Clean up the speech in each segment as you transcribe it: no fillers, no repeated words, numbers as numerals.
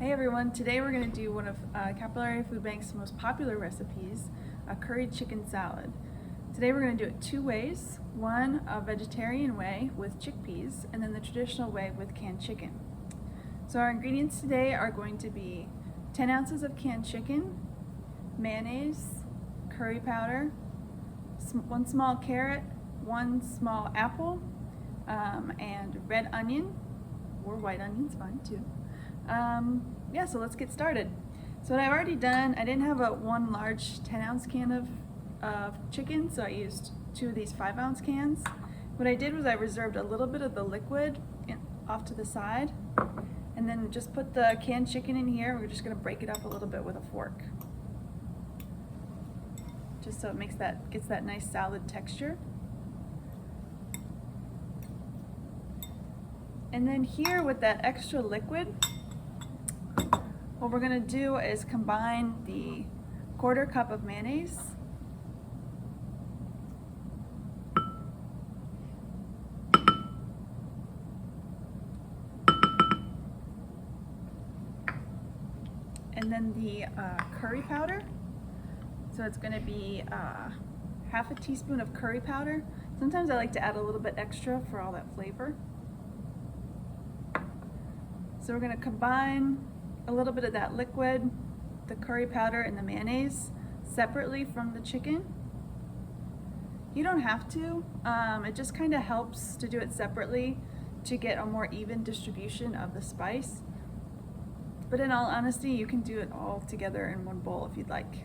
Hey everyone, today we're going to do one of Capillary Food Bank's most popular recipes, a curried chicken salad. Today we're going to do it two ways, one a vegetarian way with chickpeas and then the traditional way with canned chicken. So our ingredients today are going to be 10 ounces of canned chicken, mayonnaise, curry powder, one small carrot, one small apple, and red onion, or white onion's fine too. Yeah, so let's get started. So what I've already done, I didn't have one large 10-ounce can of chicken, so I used two of these 5-ounce cans. What I did was I reserved a little bit of the liquid off to the side, and then just put the canned chicken in here. We're just going to break it up a little bit with a fork, just so it gets that nice salad texture. And then here with that extra liquid, what we're going to do is combine the 1/4 cup of mayonnaise, and then the curry powder. So it's going to be half a teaspoon of curry powder. Sometimes I like to add a little bit extra for all that flavor. So we're going to combine a little bit of that liquid, the curry powder and the mayonnaise separately from the chicken. You don't have to, it just kind of helps to do it separately to get a more even distribution of the spice. But in all honesty, you can do it all together in one bowl if you'd like.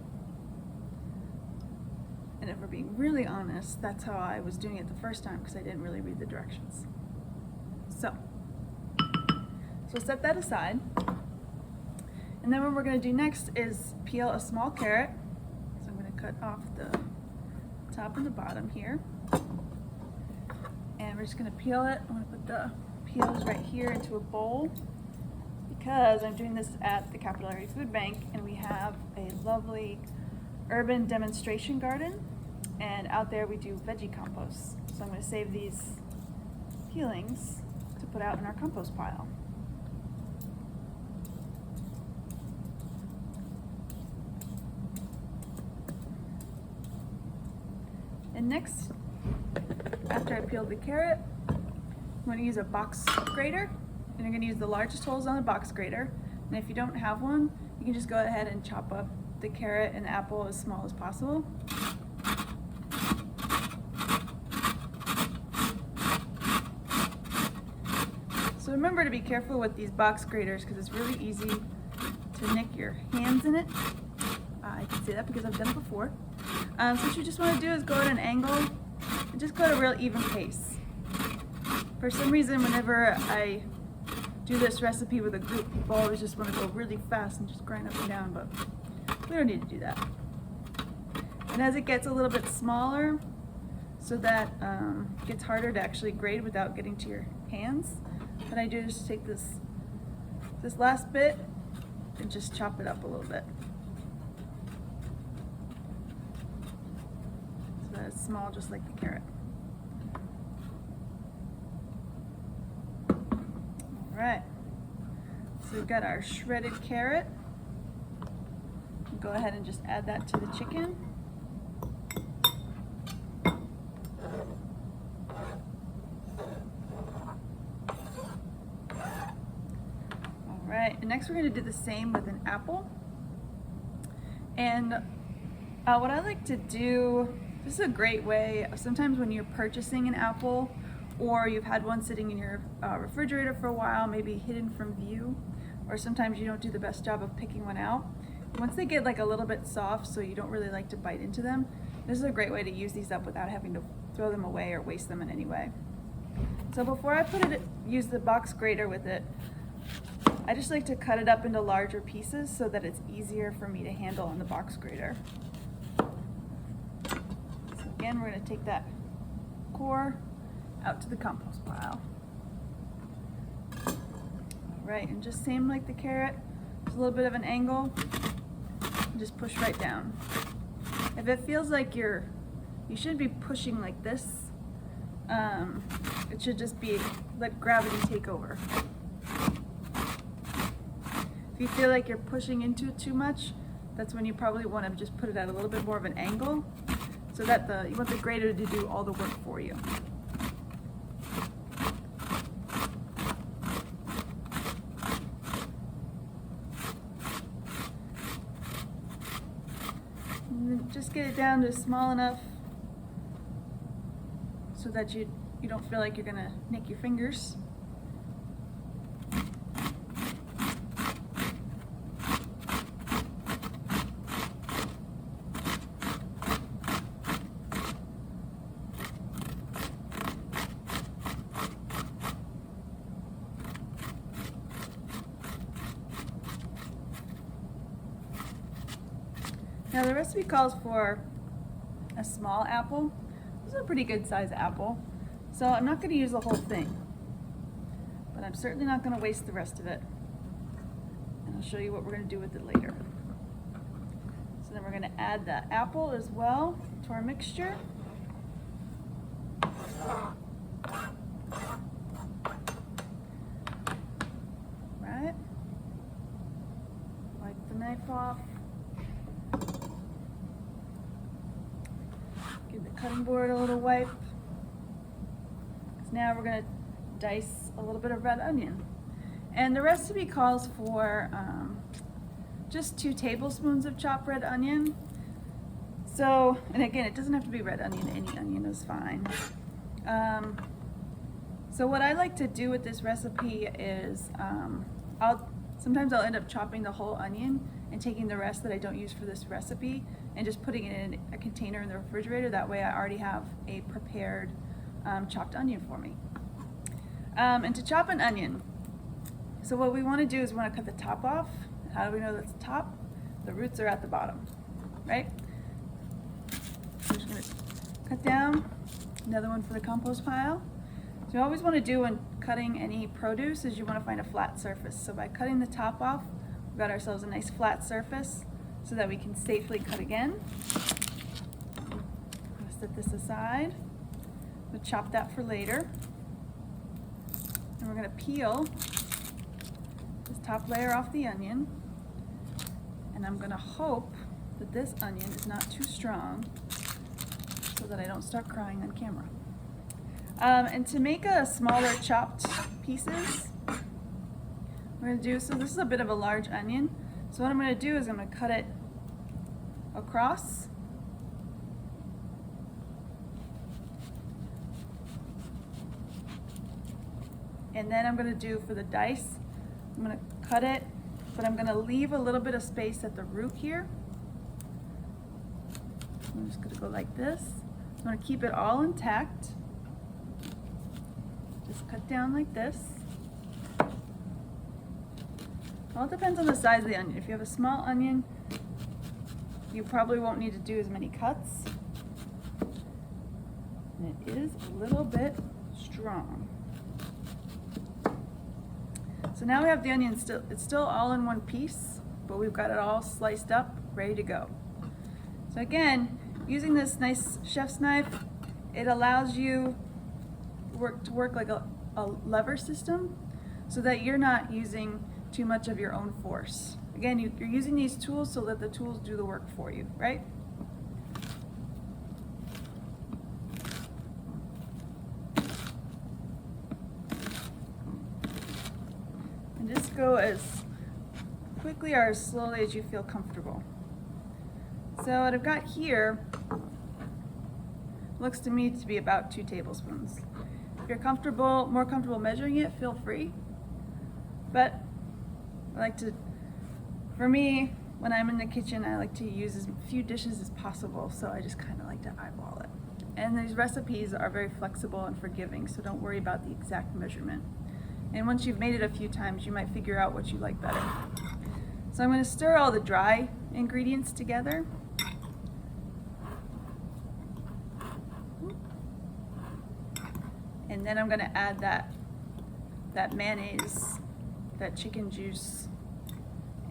And if we're being really honest, that's how I was doing it the first time because I didn't really read the directions. So set that aside. And then what we're going to do next is peel a small carrot. So I'm going to cut off the top and the bottom here. And we're just going to peel it. I'm going to put the peels right here into a bowl because I'm doing this at the Capillary Food Bank and we have a lovely urban demonstration garden, and out there we do veggie compost. So I'm going to save these peelings to put out in our compost pile. And next, after I peeled the carrot, I'm going to use a box grater, and I'm going to use the largest holes on the box grater. And if you don't have one, you can just go ahead and chop up the carrot and the apple as small as possible. So remember to be careful with these box graters because it's really easy to nick your hands in it. I can say that because I've done it before. So what you just want to do is go at an angle and just go at a real even pace. For some reason, whenever I do this recipe with a group, people always just want to go really fast and just grind up and down, but we don't need to do that. And as it gets a little bit smaller, so that it gets harder to actually grate without getting to your hands, what I do is just take this last bit and just chop it up a little bit. It's small, just like the carrot. All right, so we've got our shredded carrot. Go ahead and just add that to the chicken. All right, and next we're going to do the same with an apple. And what I like to do, this is a great way, sometimes when you're purchasing an apple or you've had one sitting in your refrigerator for a while, maybe hidden from view, or sometimes you don't do the best job of picking one out. Once they get like a little bit soft so you don't really like to bite into them, this is a great way to use these up without having to throw them away or waste them in any way. So before I use the box grater with it, I just like to cut it up into larger pieces so that it's easier for me to handle on the box grater. Again, we're going to take that core out to the compost pile. All right, and just same like the carrot, just a little bit of an angle, and just push right down. If it feels like you should be pushing like this, it should just be let gravity take over. If you feel like you're pushing into it too much, that's when you probably want to just put it at a little bit more of an angle so that you want the grater to do all the work for you. And then just get it down to small enough so that you don't feel like you're going to nick your fingers. Now the recipe calls for a small apple. This is a pretty good size apple. So I'm not going to use the whole thing, but I'm certainly not going to waste the rest of it. And I'll show you what we're going to do with it later. So then we're going to add the apple as well to our mixture. Right. Wipe the knife off. Give the cutting board a little wipe. Now we're going to dice a little bit of red onion. And the recipe calls for just 2 tablespoons of chopped red onion. So, and again, it doesn't have to be red onion, any onion is fine. So what I like to do with this recipe is sometimes I'll end up chopping the whole onion and taking the rest that I don't use for this recipe and just putting it in a container in the refrigerator. That way I already have a prepared chopped onion for me. And to chop an onion, so what we want to do is we want to cut the top off. How do we know that's the top? The roots are at the bottom, right? So I'm just going to cut down another one for the compost pile. So you always want to do when cutting any produce is you want to find a flat surface. So by cutting the top off, we've got ourselves a nice flat surface so that we can safely cut again. I'm going to set this aside. We'll chop that for later. And we're going to peel this top layer off the onion. And I'm going to hope that this onion is not too strong so that I don't start crying on camera. And to make a smaller chopped pieces, we're going to do, so this is a bit of a large onion. So what I'm going to do is I'm going to cut it across. And then I'm going to do for the dice, I'm going to cut it, but I'm going to leave a little bit of space at the root here. I'm just going to go like this. I'm going to keep it all intact. Just cut down like this. All depends on the size of the onion. If you have a small onion, you probably won't need to do as many cuts. And it is a little bit strong. So now we have the onion it's still all in one piece, but we've got it all sliced up, ready to go. So again, using this nice chef's knife, it allows you to work like a lever system so that you're not using too much of your own force. Again, you're using these tools so that the tools do the work for you, right? And just go as quickly or as slowly as you feel comfortable. So what I've got here looks to me to be about 2 tablespoons. If you're more comfortable measuring it, feel free. But I like to, for me, when I'm in the kitchen, I like to use as few dishes as possible, so I just kind of like to eyeball it. And these recipes are very flexible and forgiving, so don't worry about the exact measurement. And once you've made it a few times, you might figure out what you like better. So I'm going to stir all the dry ingredients together. And then I'm going to add that mayonnaise, that chicken juice,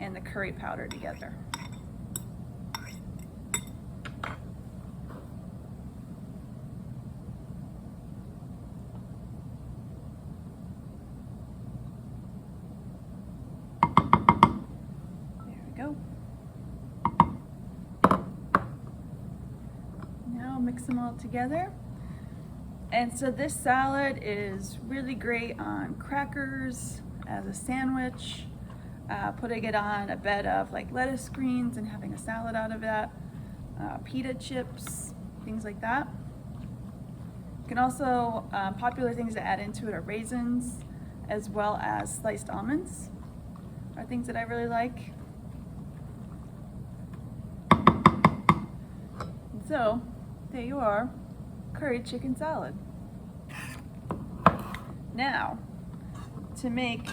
and the curry powder together. mix them all together. And so this salad is really great on crackers, as a sandwich, putting it on a bed of like lettuce greens and having a salad out of that, pita chips, things like that. You can also, popular things to add into it are raisins, as well as sliced almonds, are things that I really like. So, there you are, curried chicken salad. Now, to make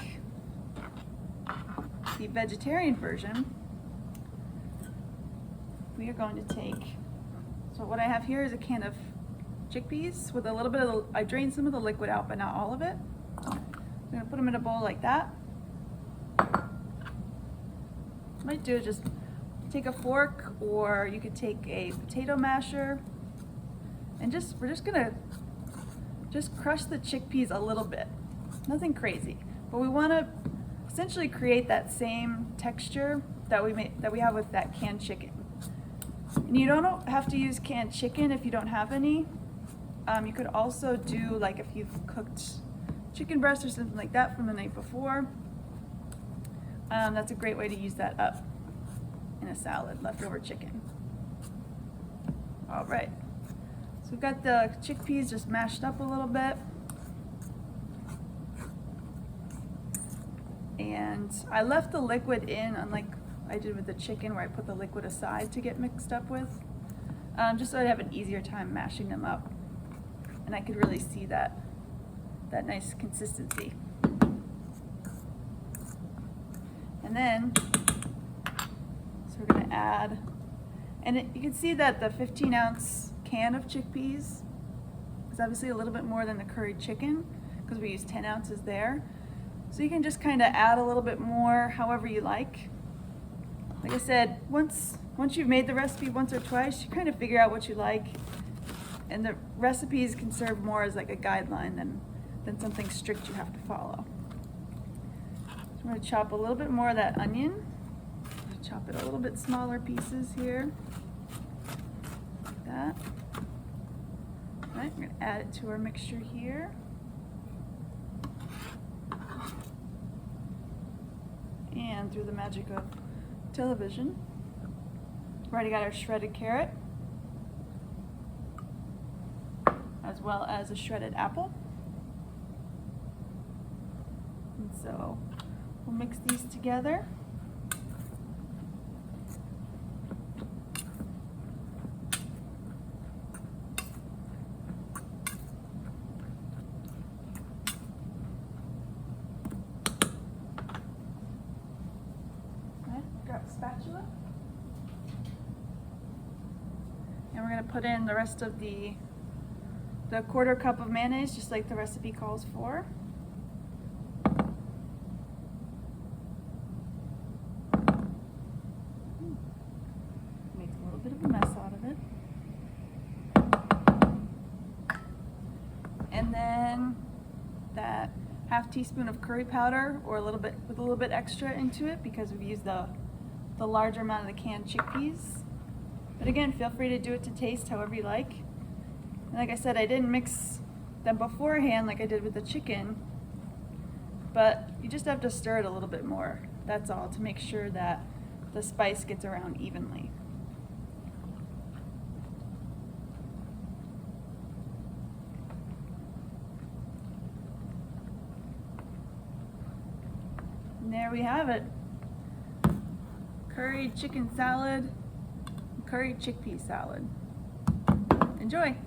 the vegetarian version, we are going to take, so what I have here is a can of chickpeas with a little bit of, I drained some of the liquid out, but not all of it. I'm going to put them in a bowl like that. What I might do is just take a fork, or you could take a potato masher, and we're just gonna crush the chickpeas a little bit. Nothing crazy, but we want to essentially create that same texture that we have with that canned chicken. And you don't have to use canned chicken if you don't have any. You could also do, like, if you've cooked chicken breast or something like that from the night before. That's a great way to use that up in a salad, leftover chicken. All right, so we've got the chickpeas just mashed up a little bit. And I left the liquid in, unlike I did with the chicken where I put the liquid aside to get mixed up with, just so I'd have an easier time mashing them up. And I could really see that nice consistency. And then, so we're gonna add, and you can see that the 15-ounce can of chickpeas is obviously a little bit more than the curried chicken because we use 10 ounces there. So you can just kind of add a little bit more however you like. Like I said, once you've made the recipe once or twice, you kind of figure out what you like, and the recipes can serve more as like a guideline than something strict you have to follow. So I'm going to chop a little bit more of that onion. Chop it a little bit smaller pieces here, like that. All right, I'm going to add it to our mixture here. And through the magic of television, we've already got our shredded carrot, as well as a shredded apple. And so we'll mix these together. Grab a spatula. And we're going to put in the rest of the 1/4 cup of mayonnaise, just like the recipe calls for. Makes a little bit of a mess out of it. And then that 1/2 teaspoon of curry powder, or with a little bit extra into it because we've used the larger amount of the canned chickpeas. But again, feel free to do it to taste however you like. And like I said, I didn't mix them beforehand like I did with the chicken, but you just have to stir it a little bit more. That's all, to make sure that the spice gets around evenly. And there we have it. Curried chicken salad, curried chickpea salad. Enjoy!